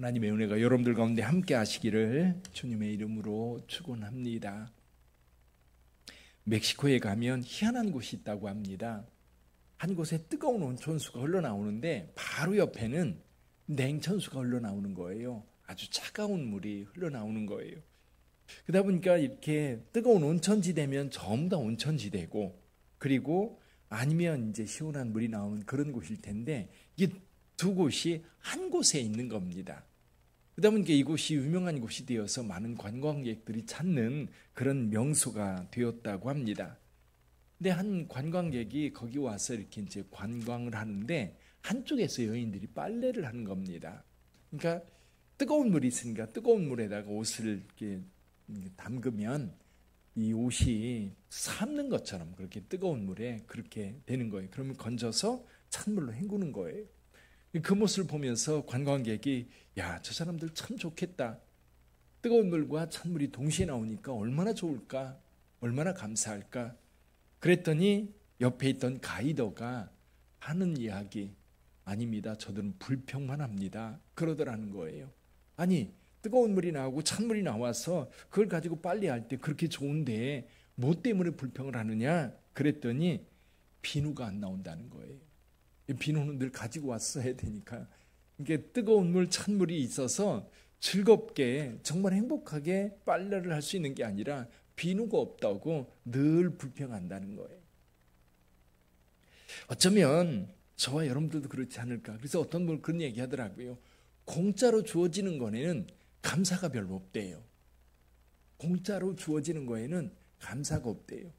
하나님의 은혜가 여러분들 가운데 함께 하시기를 주님의 이름으로 축원합니다. 멕시코에 가면 희한한 곳이 있다고 합니다. 한 곳에 뜨거운 온천수가 흘러나오는데 바로 옆에는 냉천수가 흘러나오는 거예요. 아주 차가운 물이 흘러나오는 거예요. 그러다 보니까 이렇게 뜨거운 온천지대면 전부 다 온천지대고, 그리고 아니면 이제 시원한 물이 나오는 그런 곳일 텐데, 이게 두 곳이 한 곳에 있는 겁니다. 그러다 보니까 이곳이 유명한 곳이 되어서 많은 관광객들이 찾는 그런 명소가 되었다고 합니다. 근데 한 관광객이 거기 와서 이렇게 이제 관광을 하는데 한쪽에서 여인들이 빨래를 하는 겁니다. 그러니까 뜨거운 물이 있으니까 뜨거운 물에다가 옷을 이렇게 담그면 이 옷이 삶는 것처럼 그렇게 뜨거운 물에 그렇게 되는 거예요. 그러면 건져서 찬물로 헹구는 거예요. 그 모습을 보면서 관광객이 야, 저 사람들 참 좋겠다. 뜨거운 물과 찬물이 동시에 나오니까 얼마나 좋을까? 얼마나 감사할까? 그랬더니 옆에 있던 가이더가 하는 이야기, 아닙니다. 저들은 불평만 합니다. 그러더라는 거예요. 아니, 뜨거운 물이 나오고 찬물이 나와서 그걸 가지고 빨래할 때 그렇게 좋은데 뭐 때문에 불평을 하느냐? 그랬더니 비누가 안 나온다는 거예요. 비누는 늘 가지고 왔어야 되니까. 이게 뜨거운 물, 찬물이 있어서 즐겁게 정말 행복하게 빨래를 할 수 있는 게 아니라 비누가 없다고 늘 불평한다는 거예요. 어쩌면 저와 여러분들도 그렇지 않을까. 그래서 어떤 분은 그런 얘기 하더라고요. 공짜로 주어지는 거에는 감사가 별로 없대요. 공짜로 주어지는 거에는 감사가 없대요.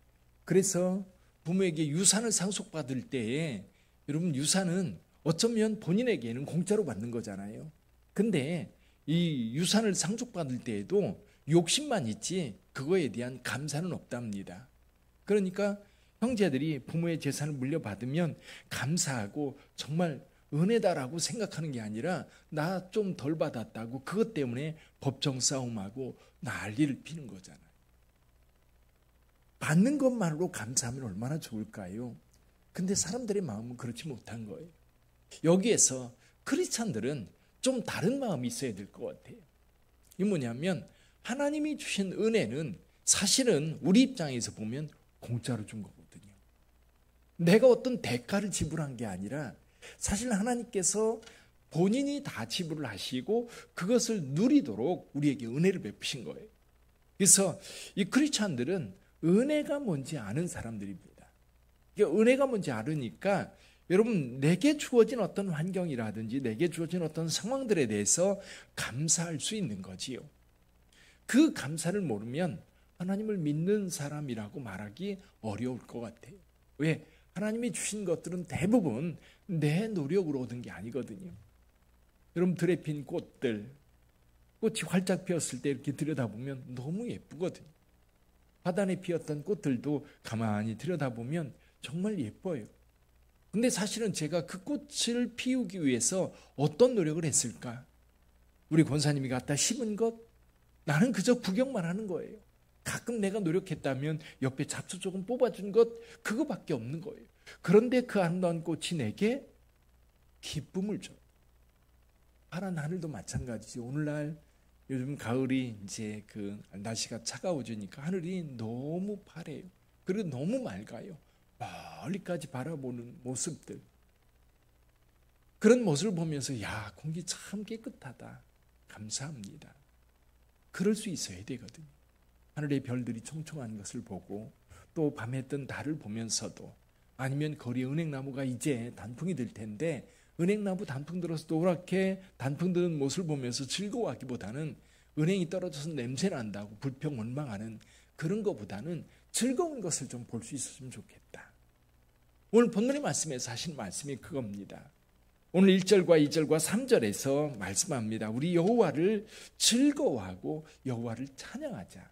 그래서 부모에게 유산을 상속받을 때에 여러분, 유산은 어쩌면 본인에게는 공짜로 받는 거잖아요. 근데 이 유산을 상속받을 때에도 욕심만 있지 그거에 대한 감사는 없답니다. 그러니까 형제들이 부모의 재산을 물려받으면 감사하고 정말 은혜다라고 생각하는 게 아니라 나 좀 덜 받았다고 그것 때문에 법정 싸움하고 난리를 피는 거잖아요. 받는 것만으로 감사하면 얼마나 좋을까요? 근데 사람들의 마음은 그렇지 못한 거예요. 여기에서 크리스찬들은 좀 다른 마음이 있어야 될 것 같아요. 이게 뭐냐면 하나님이 주신 은혜는 사실은 우리 입장에서 보면 공짜로 준 거거든요. 내가 어떤 대가를 지불한 게 아니라 사실 하나님께서 본인이 다 지불을 하시고 그것을 누리도록 우리에게 은혜를 베푸신 거예요. 그래서 이 크리스찬들은 은혜가 뭔지 아는 사람들입니다. 은혜가 뭔지 알으니까 여러분, 내게 주어진 어떤 환경이라든지 내게 주어진 어떤 상황들에 대해서 감사할 수 있는 거지요. 그 감사를 모르면 하나님을 믿는 사람이라고 말하기 어려울 것 같아요. 왜? 하나님이 주신 것들은 대부분 내 노력으로 얻은 게 아니거든요. 여러분, 들에 핀 꽃들, 꽃이 활짝 피었을 때 이렇게 들여다보면 너무 예쁘거든요. 화단에 피었던 꽃들도 가만히 들여다보면 정말 예뻐요. 근데 사실은 제가 그 꽃을 피우기 위해서 어떤 노력을 했을까? 우리 권사님이 갖다 심은 것? 나는 그저 구경만 하는 거예요. 가끔 내가 노력했다면 옆에 잡초 조금 뽑아준 것, 그거밖에 없는 거예요. 그런데 그 아름다운 꽃이 내게 기쁨을 줘요. 파란 하늘도 마찬가지죠. 오늘날 요즘 가을이 이제 그 날씨가 차가워지니까 하늘이 너무 파래요. 그리고 너무 맑아요. 멀리까지 바라보는 모습들, 그런 모습을 보면서 야, 공기 참 깨끗하다, 감사합니다. 그럴 수 있어야 되거든요. 하늘의 별들이 총총한 것을 보고 또 밤에 뜬 달을 보면서도, 아니면 거리에 은행나무가 이제 단풍이 들 텐데 은행나무 단풍 들어서 노랗게 단풍 드는 모습을 보면서 즐거워하기보다는 은행이 떨어져서 냄새 난다고 불평 원망하는 그런 것보다는 즐거운 것을 좀 볼 수 있었으면 좋겠다. 오늘 본문의 말씀에서 하신 말씀이 그겁니다. 오늘 1절과 2절과 3절에서 말씀합니다. 우리 여호와를 즐거워하고 여호와를 찬양하자.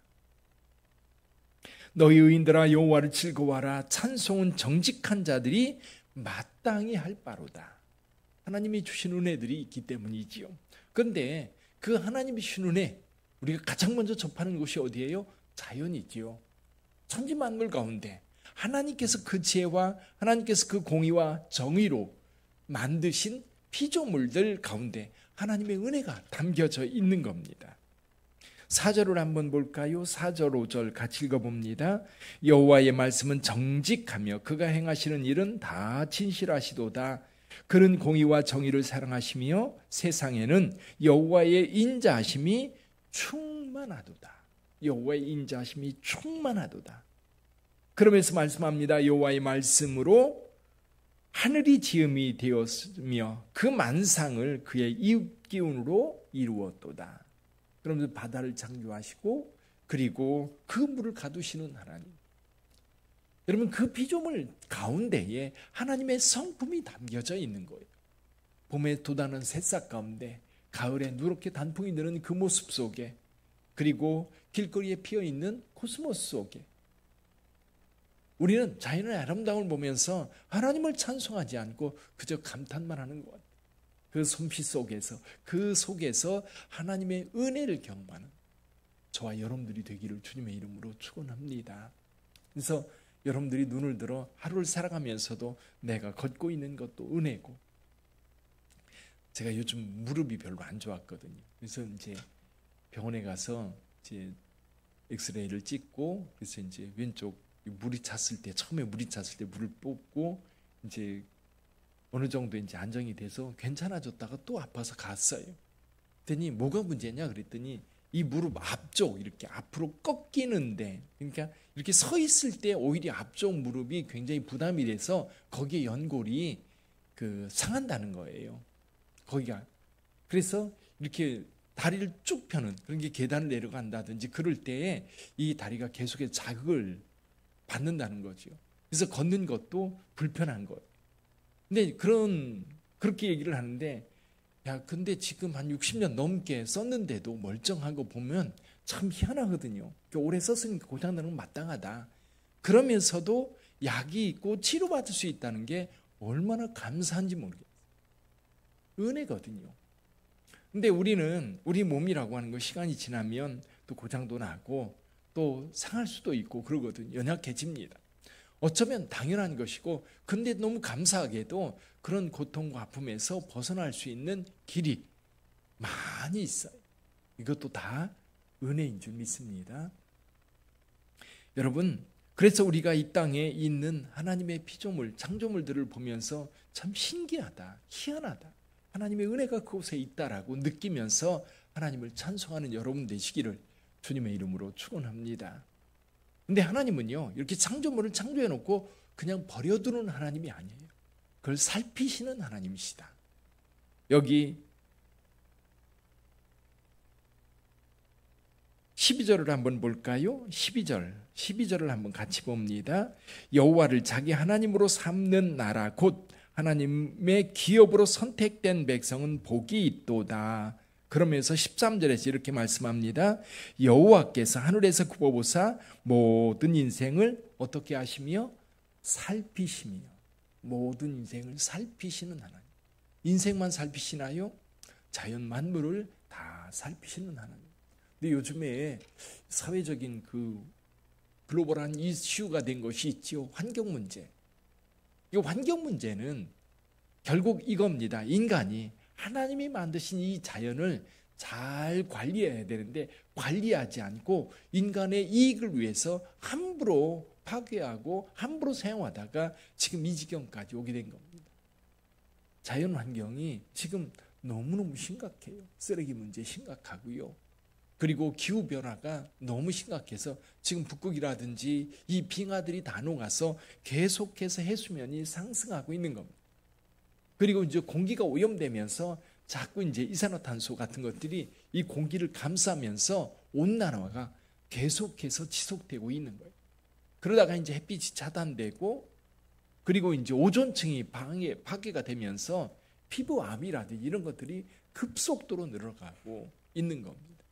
너희 의인들아 여호와를 즐거워하라. 찬송은 정직한 자들이 마땅히 할 바로다. 하나님이 주신 은혜들이 있기 때문이지요. 그런데 그 하나님이 주신 은혜, 우리가 가장 먼저 접하는 곳이 어디예요? 자연이지요. 천지만물 가운데 하나님께서 그 지혜와 하나님께서 그 공의와 정의로 만드신 피조물들 가운데 하나님의 은혜가 담겨져 있는 겁니다. 4절을 한번 볼까요? 4절 5절 같이 읽어봅니다. 여호와의 말씀은 정직하며 그가 행하시는 일은 다 진실하시도다. 그는 공의와 정의를 사랑하시며 세상에는 여호와의 인자하심이 충만하도다. 여호와의 인자하심이 충만하도다. 그러면서 말씀합니다. 여호와의 말씀으로 하늘이 지음이 되었으며 그 만상을 그의 입기운으로 이루었도다. 그러면서 바다를 창조하시고 그리고 그 물을 가두시는 하나님. 여러분, 그 피조물 가운데에 하나님의 성품이 담겨져 있는 거예요. 봄에 돋아는 새싹 가운데, 가을에 누렇게 단풍이 드는 그 모습 속에, 그리고 길거리에 피어있는 코스모스 속에 우리는 자연의 아름다움을 보면서 하나님을 찬송하지 않고 그저 감탄만 하는 것 같아요. 그 솜씨 속에서, 그 속에서 하나님의 은혜를 경험하는 저와 여러분들이 되기를 주님의 이름으로 축원합니다. 그래서 여러분들이 눈을 들어 하루를 살아가면서도 내가 걷고 있는 것도 은혜고, 제가 요즘 무릎이 별로 안 좋았거든요. 그래서 이제 병원에 가서 이제 엑스레이를 찍고, 그래서 이제 왼쪽 물이 찼을 때, 처음에 물이 찼을 때 물을 뽑고 이제 어느 정도 이제 안정이 돼서 괜찮아졌다가 또 아파서 갔어요. 그랬더니 뭐가 문제냐 그랬더니 이 무릎 앞쪽 이렇게 앞으로 꺾이는데, 그러니까 이렇게 서 있을 때 오히려 앞쪽 무릎이 굉장히 부담이 돼서 거기에 연골이 상한다는 거예요. 거기가. 그래서 이렇게 다리를 쭉 펴는, 그런 게 계단을 내려간다든지 그럴 때에 이 다리가 계속해서 자극을 받는다는 거죠. 그래서 걷는 것도 불편한 거예요. 근데 그렇게 얘기를 하는데, 야, 근데 지금 한 60년 넘게 썼는데도 멀쩡한 거 보면 참 희한하거든요. 오래 썼으니까 고장나는 건 마땅하다. 그러면서도 약이 있고 치료받을 수 있다는 게 얼마나 감사한지 모르겠어요. 은혜거든요. 근데 우리는 우리 몸이라고 하는 거 시간이 지나면 또 고장도 나고 또 상할 수도 있고 그러거든요. 연약해집니다. 어쩌면 당연한 것이고, 근데 너무 감사하게도 그런 고통과 아픔에서 벗어날 수 있는 길이 많이 있어요. 이것도 다 은혜인 줄 믿습니다. 여러분, 그래서 우리가 이 땅에 있는 하나님의 피조물, 창조물들을 보면서 참 신기하다, 희한하다, 하나님의 은혜가 그곳에 있다라고 느끼면서 하나님을 찬송하는 여러분 되시기를 주님의 이름으로 축원합니다. 근데 하나님은요, 이렇게 창조물을 창조해 놓고 그냥 버려두는 하나님이 아니에요. 그걸 살피시는 하나님이시다. 여기 12절을 한번 볼까요? 12절을 한번 같이 봅니다. 여호와를 자기 하나님으로 삼는 나라 곧 하나님의 기업으로 선택된 백성은 복이 있도다. 그러면서 13절에서 이렇게 말씀합니다. 여호와께서 하늘에서 굽어보사 모든 인생을 어떻게 하시며 살피시며, 모든 인생을 살피시는 하나님. 인생만 살피시나요? 자연 만물을 다 살피시는 하나님. 근데 요즘에 사회적인 글로벌한 이슈가 된 것이 있지요. 환경 문제. 이 환경 문제는 결국 이겁니다. 인간이 하나님이 만드신 이 자연을 잘 관리해야 되는데 관리하지 않고 인간의 이익을 위해서 함부로 파괴하고 함부로 사용하다가 지금 이 지경까지 오게 된 겁니다. 자연 환경이 지금 너무너무 심각해요. 쓰레기 문제 심각하고요. 그리고 기후변화가 너무 심각해서 지금 북극이라든지 이 빙하들이 다 녹아서 계속해서 해수면이 상승하고 있는 겁니다. 그리고 이제 공기가 오염되면서 자꾸 이제 이산화탄소 같은 것들이 이 공기를 감싸면서 온난화가 계속해서 지속되고 있는 거예요. 그러다가 이제 햇빛이 차단되고, 그리고 이제 오존층이 파괴가 되면서 피부암이라든지 이런 것들이 급속도로 늘어가고 있는 겁니다.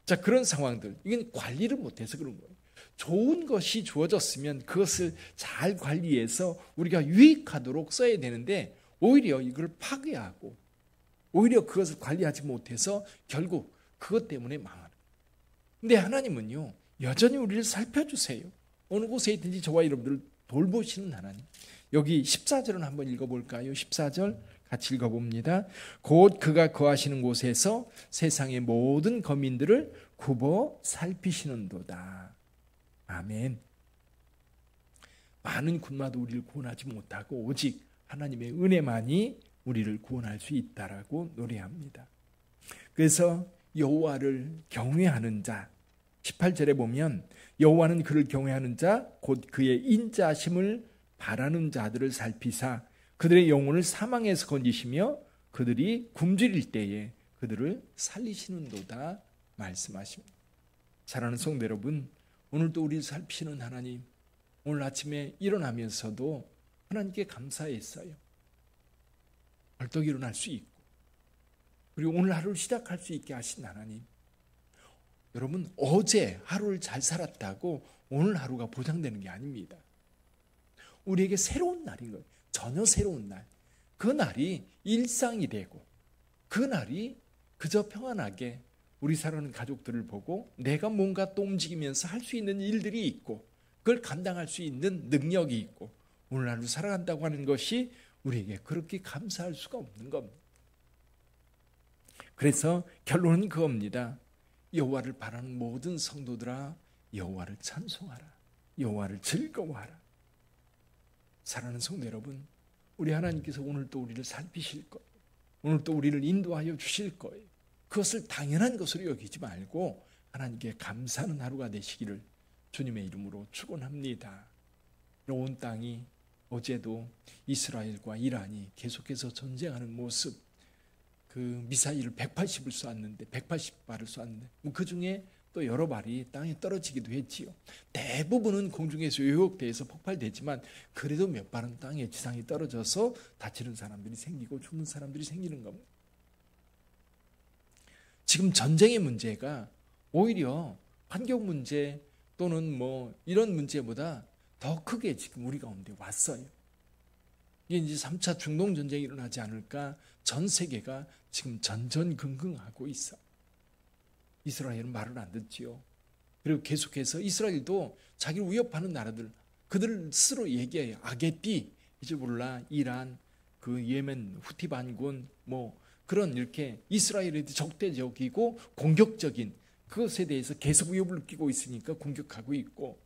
자, 그런 상황들, 이건 관리를 못해서 그런 거예요. 좋은 것이 주어졌으면 그것을 잘 관리해서 우리가 유익하도록 써야 되는데 오히려 이걸 파괴하고 오히려 그것을 관리하지 못해서 결국 그것 때문에 망하는. 근데 하나님은요, 여전히 우리를 살펴주세요. 어느 곳에 있든지 저와 여러분들을 돌보시는 하나님. 여기 14절은 한번 읽어볼까요? 14절 같이 읽어봅니다. 곧 그가 거하시는 곳에서 세상의 모든 거민들을 굽어 살피시는도다. 아멘. 많은 군마도 우리를 구원하지 못하고 오직 하나님의 은혜만이 우리를 구원할 수 있다라고 노래합니다. 그래서 여호와를 경외하는 자, 18절에 보면 여호와는 그를 경외하는 자 곧 그의 인자심을 바라는 자들을 살피사 그들의 영혼을 사망에서 건지시며 그들이 굶주릴 때에 그들을 살리시는도다 말씀하십니다. 사랑하는 성도 여러분, 오늘도 우리를 살피시는 하나님, 오늘 아침에 일어나면서도 하나님께 감사했어요. 벌떡 일어날 수 있고 그리고 오늘 하루를 시작할 수 있게 하신 하나님, 여러분 어제 하루를 잘 살았다고 오늘 하루가 보장되는 게 아닙니다. 우리에게 새로운 날인 거예요. 전혀 새로운 날. 그 날이 일상이 되고 그 날이 그저 평안하게 우리 사랑하는 가족들을 보고 내가 뭔가 또 움직이면서 할 수 있는 일들이 있고 그걸 감당할 수 있는 능력이 있고 오늘 하루 살아간다고 하는 것이 우리에게 그렇게 감사할 수가 없는 겁니다. 그래서 결론은 그겁니다. 여호와를 바라는 모든 성도들아 여호와를 찬송하라. 여호와를 즐거워하라. 사랑하는 성도 여러분, 우리 하나님께서 오늘 또 우리를 살피실 거예요. 오늘 또 우리를 인도하여 주실 거예요. 그것을 당연한 것으로 여기지 말고 하나님께 감사하는 하루가 되시기를 주님의 이름으로 축원합니다. 온 땅이 어제도 이스라엘과 이란이 계속해서 전쟁하는 모습, 그 미사일을 180을 쐈는데 180발을 쐈는데 그 중에 또 여러 발이 땅에 떨어지기도 했지요. 대부분은 공중에서 요격돼서 폭발되지만 그래도 몇 발은 땅에 지상에 떨어져서 다치는 사람들이 생기고 죽는 사람들이 생기는 겁니다. 지금 전쟁의 문제가 오히려 환경 문제 또는 뭐 이런 문제보다 더 크게 지금 우리 가운데 왔어요. 이게 이제 3차 중동 전쟁이 일어나지 않을까 전 세계가 지금 전전긍긍하고 있어. 이스라엘은 말을 안 듣지요. 그리고 계속해서 이스라엘도 자기를 위협하는 나라들 그들 스스로 얘기해요. 아게띠, 히즈볼라, 이란, 그 예멘 후티 반군 뭐 그런 이렇게 이스라엘에 적대적이고 공격적인 그것에 대해서 계속 위협을 느끼고 있으니까 공격하고 있고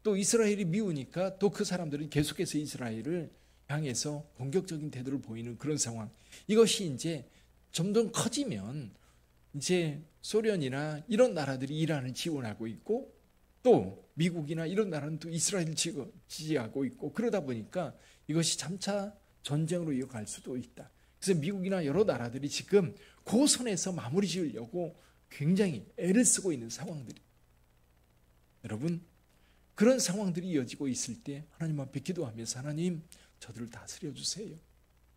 또 이스라엘이 미우니까 또 그 사람들은 계속해서 이스라엘을 향해서 공격적인 태도를 보이는 그런 상황. 이것이 이제 점점 커지면 이제 소련이나 이런 나라들이 이란을 지원하고 있고 또 미국이나 이런 나라는 또 이스라엘을 지지하고 있고 그러다 보니까 이것이 점차 전쟁으로 이어갈 수도 있다. 그래서 미국이나 여러 나라들이 지금 그 선에서 마무리 지으려고 굉장히 애를 쓰고 있는 상황들이. 여러분, 그런 상황들이 이어지고 있을 때 하나님 앞에 기도하면서 하나님 저들을 다스려 주세요.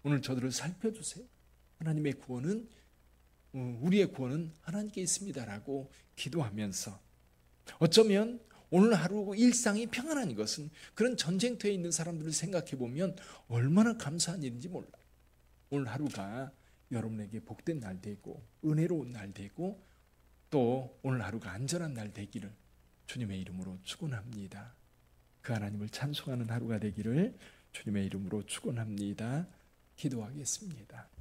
오늘 저들을 살펴주세요. 하나님의 구원은 우리의 구원은 하나님께 있습니다라고 기도하면서 어쩌면 오늘 하루 일상이 평안한 것은 그런 전쟁터에 있는 사람들을 생각해 보면 얼마나 감사한 일인지 몰라요. 오늘 하루가 여러분에게 복된 날 되고 은혜로운 날 되고 또 오늘 하루가 안전한 날 되기를 주님의 이름으로 축원합니다. 그 하나님을 찬송하는 하루가 되기를 주님의 이름으로 축원합니다. 기도하겠습니다.